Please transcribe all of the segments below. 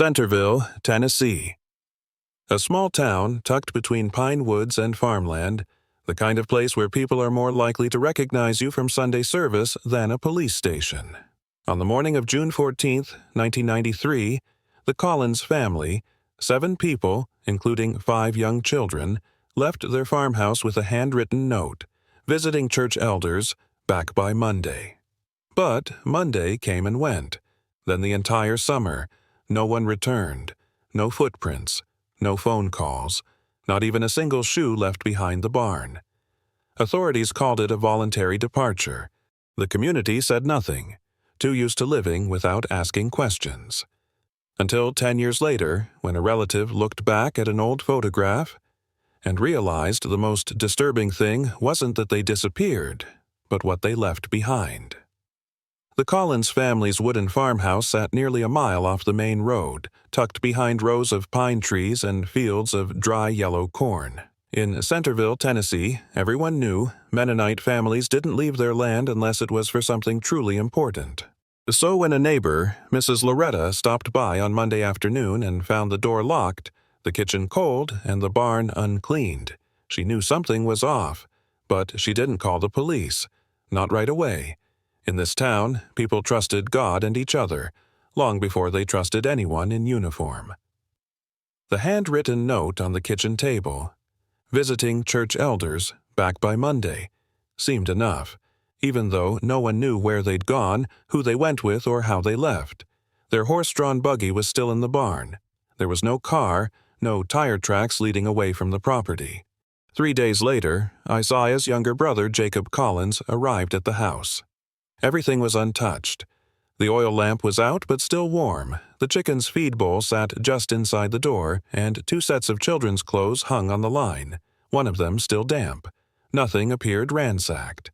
Centerville, Tennessee. A small town tucked between pine woods and farmland, the kind of place where people are more likely to recognize you from Sunday service than a police station. On the morning of June 14, 1993, the Collins family, 7 people, including 5 young children, left their farmhouse with a handwritten note, visiting church elders, back by Monday. But Monday came and went. Then the entire summer, no one returned, no footprints, no phone calls, not even a single shoe left behind the barn. Authorities called it a voluntary departure. The community said nothing, too used to living without asking questions. Until 10 years later, when a relative looked back at an old photograph and realized the most disturbing thing wasn't that they disappeared, but what they left behind. The Collins family's wooden farmhouse sat nearly a mile off the main road, tucked behind rows of pine trees and fields of dry yellow corn. In Centerville, Tennessee, everyone knew Mennonite families didn't leave their land unless it was for something truly important. So when a neighbor, Mrs. Loretta, stopped by on Monday afternoon and found the door locked, the kitchen cold, and the barn uncleaned, she knew something was off, but she didn't call the police. Not right away. In this town, people trusted God and each other, long before they trusted anyone in uniform. The handwritten note on the kitchen table, visiting church elders, back by Monday, seemed enough, even though no one knew where they'd gone, who they went with, or how they left. Their horse-drawn buggy was still in the barn. There was no car, no tire tracks leading away from the property. 3 days later, Isaiah's younger brother, Jacob Collins, arrived at the house. Everything was untouched. The oil lamp was out but still warm. The chicken's feed bowl sat just inside the door, and 2 sets of children's clothes hung on the line, one of them still damp. Nothing appeared ransacked.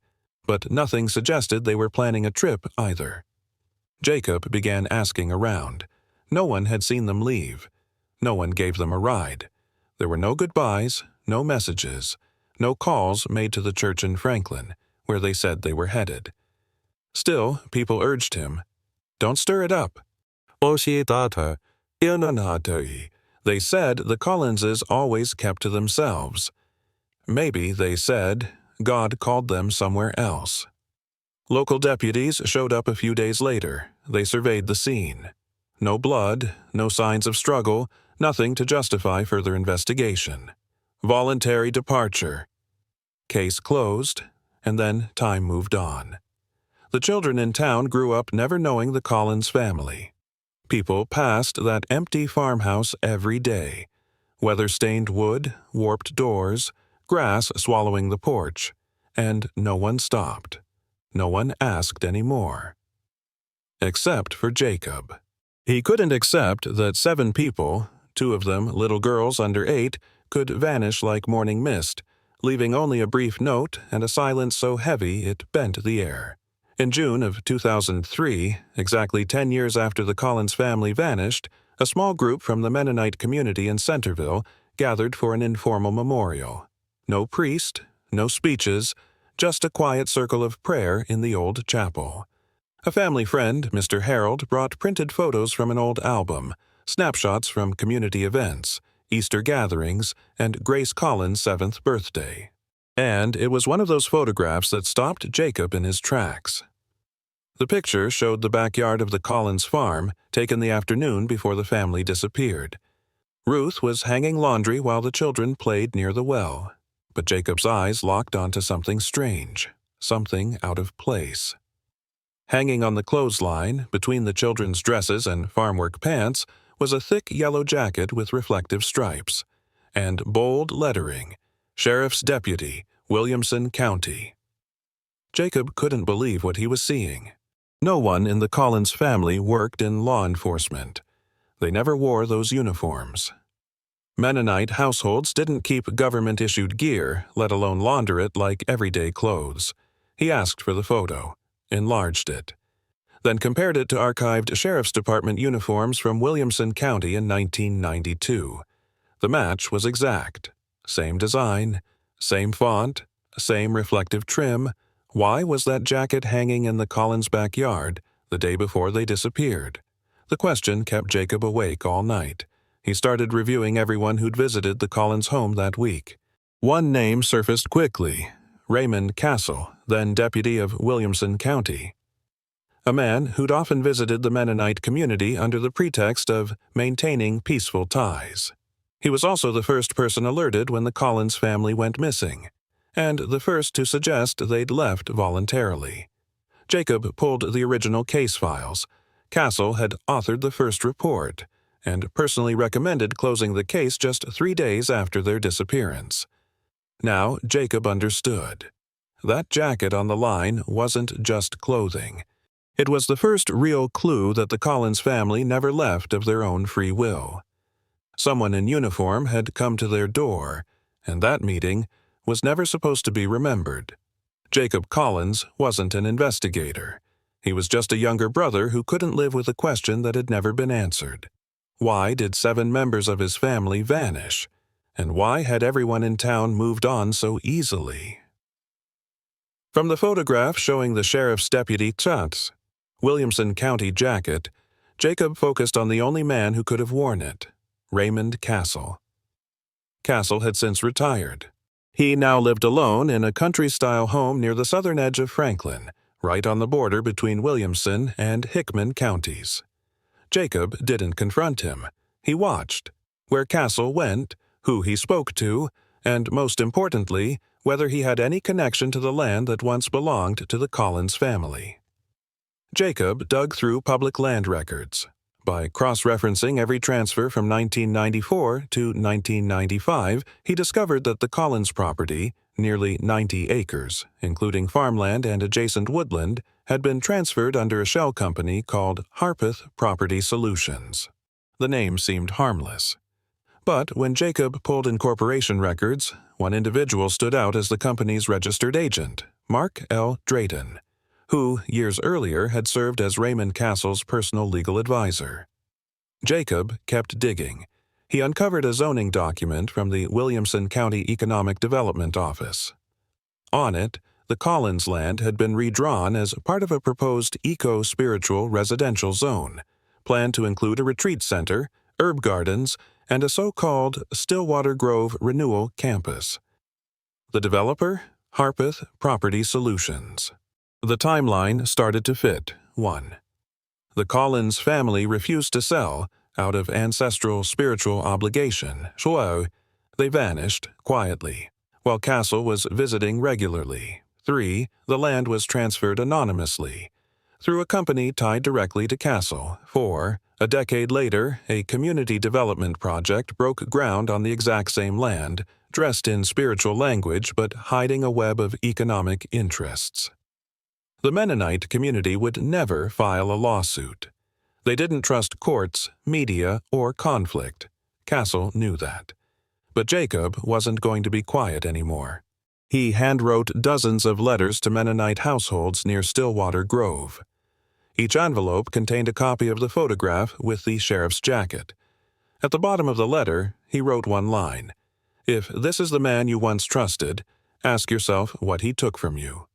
But nothing suggested they were planning a trip either. Jacob began asking around. No one had seen them leave. No one gave them a ride. There were no goodbyes, no messages, no calls made to the church in Franklin, where they said they were headed. Still, people urged him, "Don't stir it up." They said the Collinses always kept to themselves. Maybe, they said, God called them somewhere else. Local deputies showed up a few days later. They surveyed the scene. No blood, no signs of struggle, nothing to justify further investigation. Voluntary departure. Case closed, and then time moved on. The children in town grew up never knowing the Collins family. People passed that empty farmhouse every day. Weather-stained wood, warped doors, grass swallowing the porch, and no one stopped. No one asked any more. Except for Jacob. He couldn't accept that 7 people, 2 of them little girls under 8, could vanish like morning mist, leaving only a brief note and a silence so heavy it bent the air. In June of 2003, exactly 10 years after the Collins family vanished, a small group from the Mennonite community in Centerville gathered for an informal memorial. No priest, no speeches, just a quiet circle of prayer in the old chapel. A family friend, Mr. Harold, brought printed photos from an old album, snapshots from community events, Easter gatherings, and Grace Collins' 7th birthday. And it was one of those photographs that stopped Jacob in his tracks. The picture showed the backyard of the Collins farm, taken the afternoon before the family disappeared. Ruth was hanging laundry while the children played near the well, but Jacob's eyes locked onto something strange, something out of place. Hanging on the clothesline, between the children's dresses and farmwork pants, was a thick yellow jacket with reflective stripes, and bold lettering, Sheriff's Deputy, Williamson County. Jacob couldn't believe what he was seeing. No one in the Collins family worked in law enforcement. They never wore those uniforms. Mennonite households didn't keep government-issued gear, let alone launder it like everyday clothes. He asked for the photo, enlarged it, then compared it to archived Sheriff's Department uniforms from Williamson County in 1992. The match was exact. Same design, same font, same reflective trim. Why was that jacket hanging in the Collins' backyard the day before they disappeared? The question kept Jacob awake all night. He started reviewing everyone who'd visited the Collins home that week. One name surfaced quickly: Raymond Castle, then deputy of Williamson County. A man who'd often visited the Mennonite community under the pretext of maintaining peaceful ties. He was also the first person alerted when the Collins family went missing, and the first to suggest they'd left voluntarily. Jacob pulled the original case files. Castle had authored the first report, and personally recommended closing the case just 3 days after their disappearance. Now Jacob understood. That jacket on the line wasn't just clothing. It was the first real clue that the Collins family never left of their own free will. Someone in uniform had come to their door, and that meeting was never supposed to be remembered. Jacob Collins wasn't an investigator. He was just a younger brother who couldn't live with a question that had never been answered. Why did 7 members of his family vanish? And why had everyone in town moved on so easily? From the photograph showing the sheriff's deputy Chat's Williamson County jacket, Jacob focused on the only man who could have worn it: Raymond Castle. Castle had since retired. He now lived alone in a country-style home near the southern edge of Franklin, right on the border between Williamson and Hickman counties. Jacob didn't confront him. He watched where Castle went, who he spoke to, and most importantly, whether he had any connection to the land that once belonged to the Collins family. Jacob dug through public land records. By cross-referencing every transfer from 1994 to 1995, he discovered that the Collins property, nearly 90 acres, including farmland and adjacent woodland, had been transferred under a shell company called Harpeth Property Solutions. The name seemed harmless. But when Jacob pulled incorporation records, one individual stood out as the company's registered agent, Mark L. Drayton, who, years earlier, had served as Raymond Castle's personal legal advisor. Jacob kept digging. He uncovered a zoning document from the Williamson County Economic Development Office. On it, the Collins land had been redrawn as part of a proposed eco-spiritual residential zone, planned to include a retreat center, herb gardens, and a so-called Stillwatergrove renewal campus. The developer? Harpeth Property Solutions. The timeline started to fit. 1. The Collins family refused to sell out of ancestral spiritual obligation. So they vanished quietly, while Castle was visiting regularly. 3. The land was transferred anonymously, through a company tied directly to Castle. 4. A decade later, a community development project broke ground on the exact same land, dressed in spiritual language but hiding a web of economic interests. The Mennonite community would never file a lawsuit. They didn't trust courts, media, or conflict. Castle knew that. But Jacob wasn't going to be quiet anymore. He handwrote dozens of letters to Mennonite households near Stillwater Grove. Each envelope contained a copy of the photograph with the sheriff's jacket. At the bottom of the letter, he wrote one line: "If this is the man you once trusted, ask yourself what he took from you."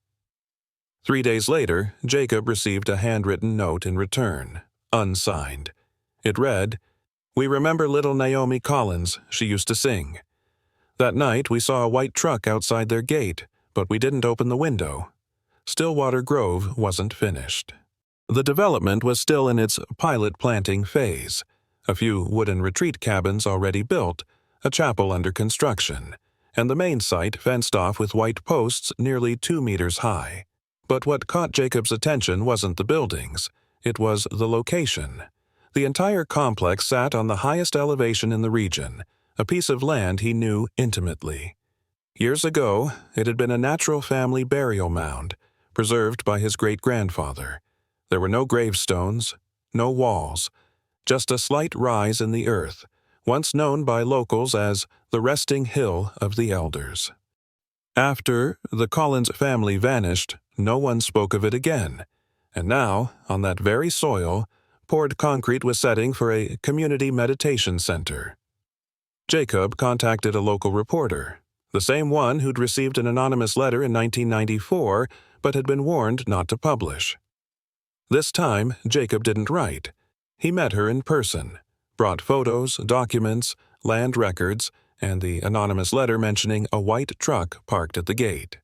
3 days later, Jacob received a handwritten note in return, unsigned. It read, "We remember little Naomi Collins, she used to sing. That night we saw a white truck outside their gate, but we didn't open the window. Stillwater Grove wasn't finished." The development was still in its pilot planting phase. A few wooden retreat cabins already built, a chapel under construction, and the main site fenced off with white posts nearly 2 meters high. But what caught Jacob's attention wasn't the buildings, it was the location. The entire complex sat on the highest elevation in the region, a piece of land he knew intimately. Years ago, it had been a natural family burial mound, preserved by his great-grandfather. There were no gravestones, no walls, just a slight rise in the earth, once known by locals as the resting hill of the elders. After the Collins family vanished, no one spoke of it again, and now, on that very soil, poured concrete was setting for a community meditation center. Jacob contacted a local reporter, the same one who'd received an anonymous letter in 1994 but had been warned not to publish. This time, Jacob didn't write. He met her in person, brought photos, documents, land records, and the anonymous letter mentioning a white truck parked at the gate.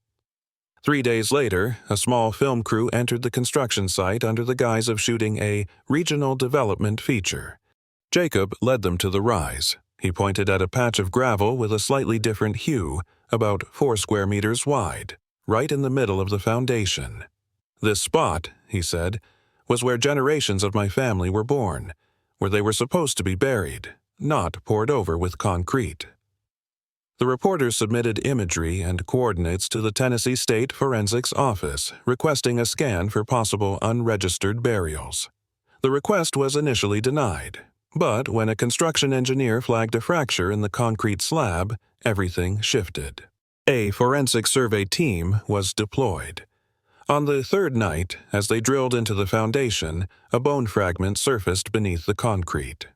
3 days later, a small film crew entered the construction site under the guise of shooting a regional development feature. Jacob led them to the rise. He pointed at a patch of gravel with a slightly different hue, about 4 square meters wide, right in the middle of the foundation. "This spot," he said, "was where generations of my family were born, where they were supposed to be buried, not poured over with concrete." The reporters submitted imagery and coordinates to the Tennessee State Forensics Office, requesting a scan for possible unregistered burials. The request was initially denied, but when a construction engineer flagged a fracture in the concrete slab, everything shifted. A forensic survey team was deployed. On the third night, as they drilled into the foundation, a bone fragment surfaced beneath the concrete.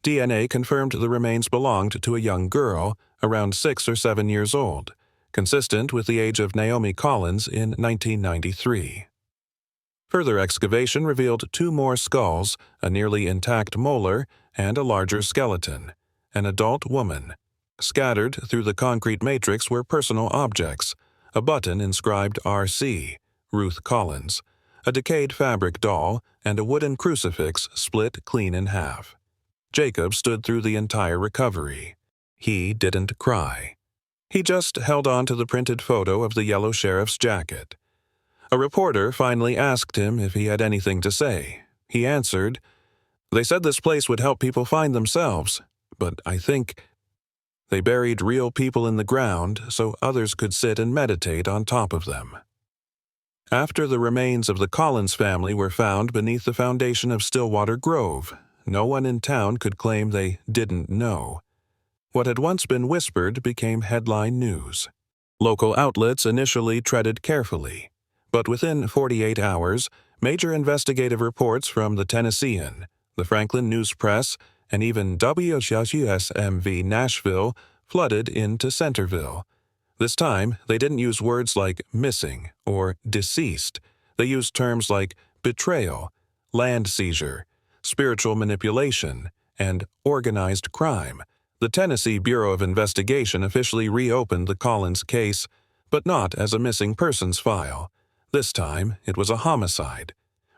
DNA confirmed the remains belonged to a young girl, around 6 or 7 years old, consistent with the age of Naomi Collins in 1993. Further excavation revealed 2 more skulls, a nearly intact molar, and a larger skeleton, an adult woman. Scattered through the concrete matrix were personal objects, a button inscribed RC, Ruth Collins, a decayed fabric doll, and a wooden crucifix split clean in half. Jacob stood through the entire recovery. He didn't cry. He just held on to the printed photo of the yellow sheriff's jacket. A reporter finally asked him if he had anything to say. He answered, "They said this place would help people find themselves, but I think they buried real people in the ground so others could sit and meditate on top of them." After the remains of the Collins family were found beneath the foundation of Stillwatergrove, no one in town could claim they didn't know. What had once been whispered became headline news. Local outlets initially treaded carefully, but within 48 hours, major investigative reports from the Tennessean, the Franklin News Press, and even WSMV Nashville flooded into Centerville. This time, they didn't use words like missing or deceased. They used terms like betrayal, land seizure, spiritual manipulation, and organized crime. The Tennessee Bureau of Investigation officially reopened the Collins case, but not as a missing persons file. This time, it was a homicide.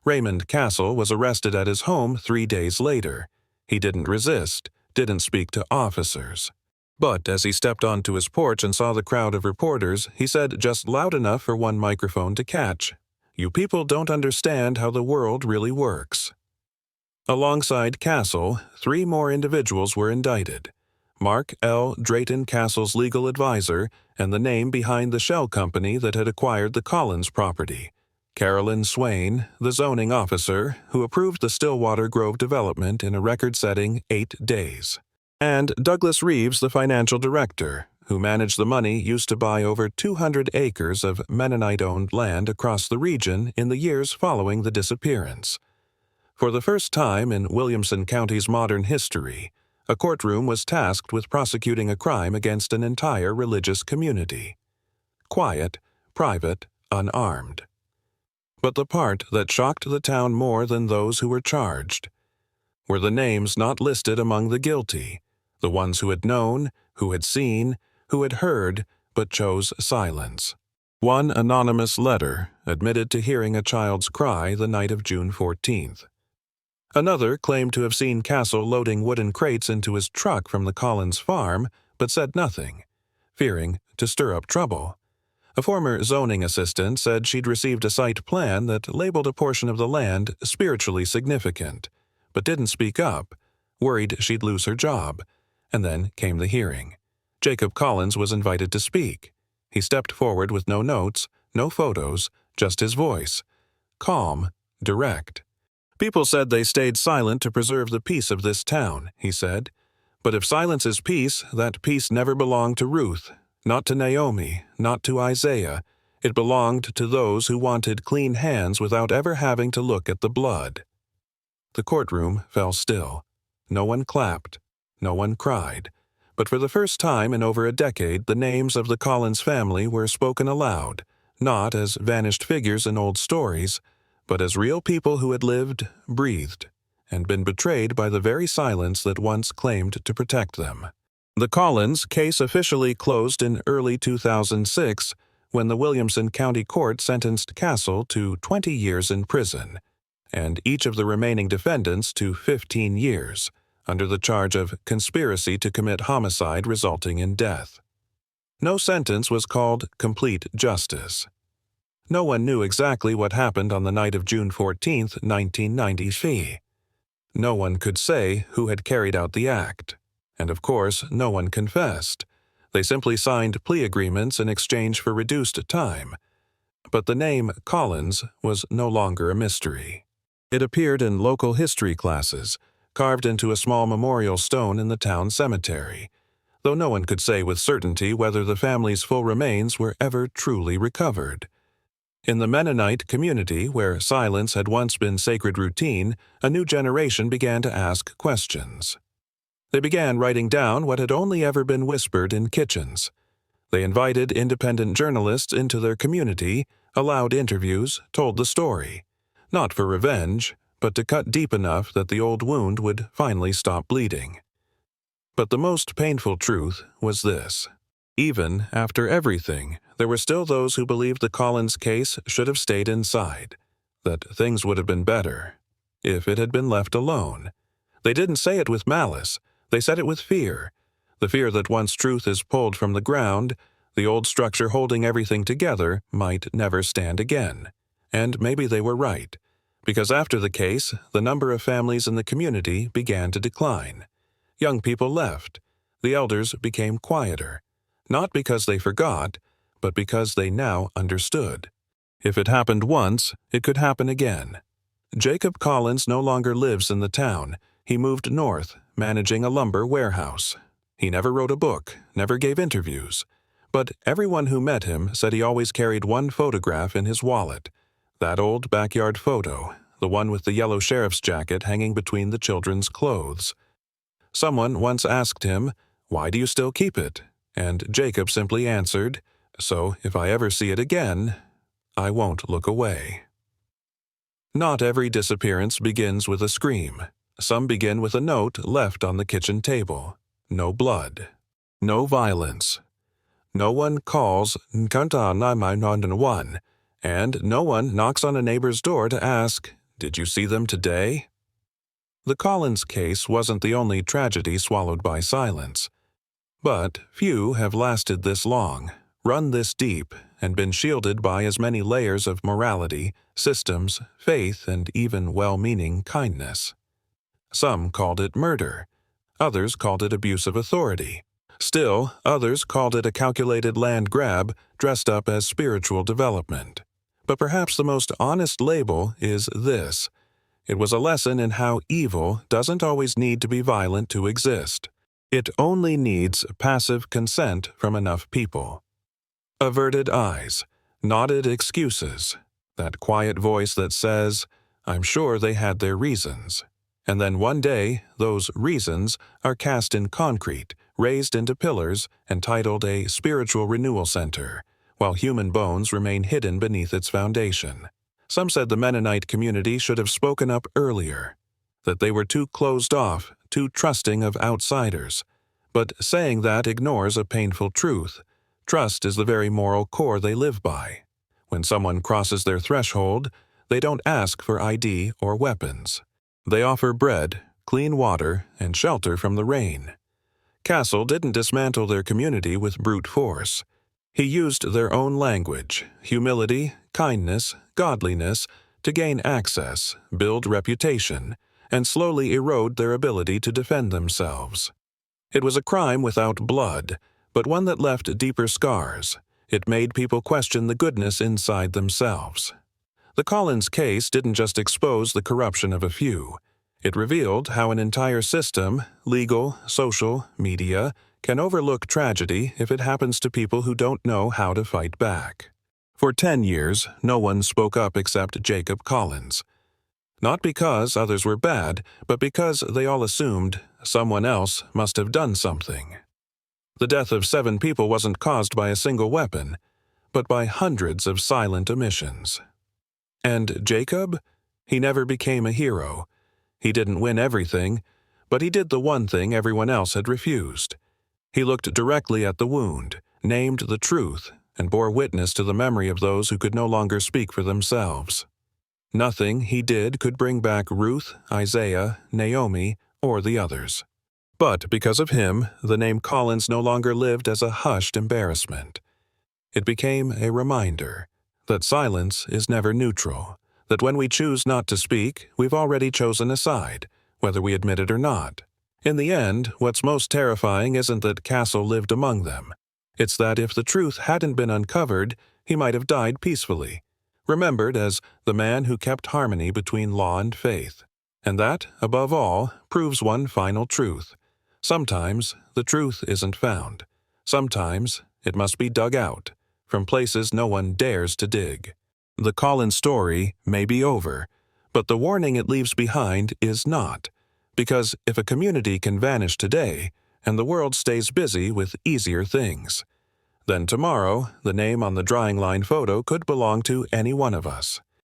Raymond Castle was arrested at his home 3 days later. He didn't resist, didn't speak to officers. But as he stepped onto his porch and saw the crowd of reporters, he said just loud enough for one microphone to catch, "You people don't understand how the world really works." Alongside Castle, 3 more individuals were indicted. Mark L. Drayton Castle's legal advisor and the name behind the shell company that had acquired the Collins property. Carolyn Swain, the zoning officer, who approved the Stillwatergrove development in a record-setting 8 days. And Douglas Reeves, the financial director, who managed the money used to buy over 200 acres of Mennonite-owned land across the region in the years following the disappearance. For the first time in Williamson County's modern history, a courtroom was tasked with prosecuting a crime against an entire religious community. Quiet, private, unarmed. But the part that shocked the town more than those who were charged were the names not listed among the guilty, the ones who had known, who had seen, who had heard, but chose silence. One anonymous letter admitted to hearing a child's cry the night of June 14th. Another claimed to have seen Castle loading wooden crates into his truck from the Collins farm, but said nothing, fearing to stir up trouble. A former zoning assistant said she'd received a site plan that labeled a portion of the land spiritually significant, but didn't speak up, worried she'd lose her job. And then came the hearing. Jacob Collins was invited to speak. He stepped forward with no notes, no photos, just his voice. Calm, direct. "People said they stayed silent to preserve the peace of this town," he said. "But if silence is peace, that peace never belonged to Ruth, not to Naomi, not to Isaiah. It belonged to those who wanted clean hands without ever having to look at the blood." The courtroom fell still. No one clapped. No one cried. But for the first time in over a decade, the names of the Collins family were spoken aloud, not as vanished figures in old stories, but as real people who had lived, breathed, and been betrayed by the very silence that once claimed to protect them. The Collins case officially closed in early 2006 when the Williamson County Court sentenced Castle to 20 years in prison, and each of the remaining defendants to 15 years, under the charge of conspiracy to commit homicide resulting in death. No sentence was called complete justice. No one knew exactly what happened on the night of June 14, 1990. No one could say who had carried out the act. And of course, no one confessed. They simply signed plea agreements in exchange for reduced time. But the name Collins was no longer a mystery. It appeared in local history classes, carved into a small memorial stone in the town cemetery, though no one could say with certainty whether the family's full remains were ever truly recovered. In the Mennonite community, where silence had once been sacred routine, a new generation began to ask questions. They began writing down what had only ever been whispered in kitchens. They invited independent journalists into their community, allowed interviews, told the story, not for revenge, but to cut deep enough that the old wound would finally stop bleeding. But the most painful truth was this. Even after everything, there were still those who believed the Collins case should have stayed inside, that things would have been better if it had been left alone. They didn't say it with malice. They said it with fear, the fear that once truth is pulled from the ground, the old structure holding everything together might never stand again. And maybe they were right, because after the case, the number of families in the community began to decline. Young people left. The elders became quieter, not because they forgot, but because they now understood. If it happened once, it could happen again. Jacob Collins no longer lives in the town. He moved north, managing a lumber warehouse. He never wrote a book, never gave interviews. But everyone who met him said he always carried one photograph in his wallet. That old backyard photo, the one with the yellow sheriff's jacket hanging between the children's clothes. Someone once asked him, "Why do you still keep it?" And Jacob simply answered, "So if I ever see it again, I won't look away." Not every disappearance begins with a scream. Some begin with a note left on the kitchen table. No blood. No violence. No one calls 911, and no one knocks on a neighbor's door to ask, "Did you see them today?" The Collins case wasn't the only tragedy swallowed by silence. But few have lasted this long, run this deep, and been shielded by as many layers of morality, systems, faith, and even well-meaning kindness. Some called it murder. Others called it abuse of authority. Still, others called it a calculated land grab dressed up as spiritual development. But perhaps the most honest label is this. It was a lesson in how evil doesn't always need to be violent to exist. It only needs passive consent from enough people. Averted eyes, nodded excuses, that quiet voice that says, "I'm sure they had their reasons." And then one day, those reasons are cast in concrete, raised into pillars, and titled a spiritual renewal center, while human bones remain hidden beneath its foundation. Some said the Mennonite community should have spoken up earlier, that they were too closed off, too trusting of outsiders. But saying that ignores a painful truth. Trust is the very moral core they live by. When someone crosses their threshold, they don't ask for ID or weapons. They offer bread, clean water, and shelter from the rain. Castle didn't dismantle their community with brute force. He used their own language, humility, kindness, godliness, to gain access, build reputation, and slowly erode their ability to defend themselves. It was a crime without blood, but one that left deeper scars. It made people question the goodness inside themselves. The Collins case didn't just expose the corruption of a few. It revealed how an entire system, legal, social, media, can overlook tragedy if it happens to people who don't know how to fight back. For 10 years, no one spoke up except Jacob Collins. Not because others were bad, but because they all assumed someone else must have done something. The death of 7 people wasn't caused by a single weapon, but by hundreds of silent omissions. And Jacob? He never became a hero. He didn't win everything, but he did the one thing everyone else had refused. He looked directly at the wound, named the truth, and bore witness to the memory of those who could no longer speak for themselves. Nothing he did could bring back Ruth, Isaiah, Naomi, or the others. But because of him, the name Collins no longer lived as a hushed embarrassment. It became a reminder that silence is never neutral, that when we choose not to speak, we've already chosen a side, whether we admit it or not. In the end, what's most terrifying isn't that Castle lived among them. It's that if the truth hadn't been uncovered, he might have died peacefully, remembered as the man who kept harmony between law and faith. And that, above all, proves one final truth. Sometimes the truth isn't found. Sometimes it must be dug out, from places no one dares to dig. The Collins story may be over, but the warning it leaves behind is not. Because if a community can vanish today, and the world stays busy with easier things, then tomorrow the name on the drying line photo could belong to any one of us.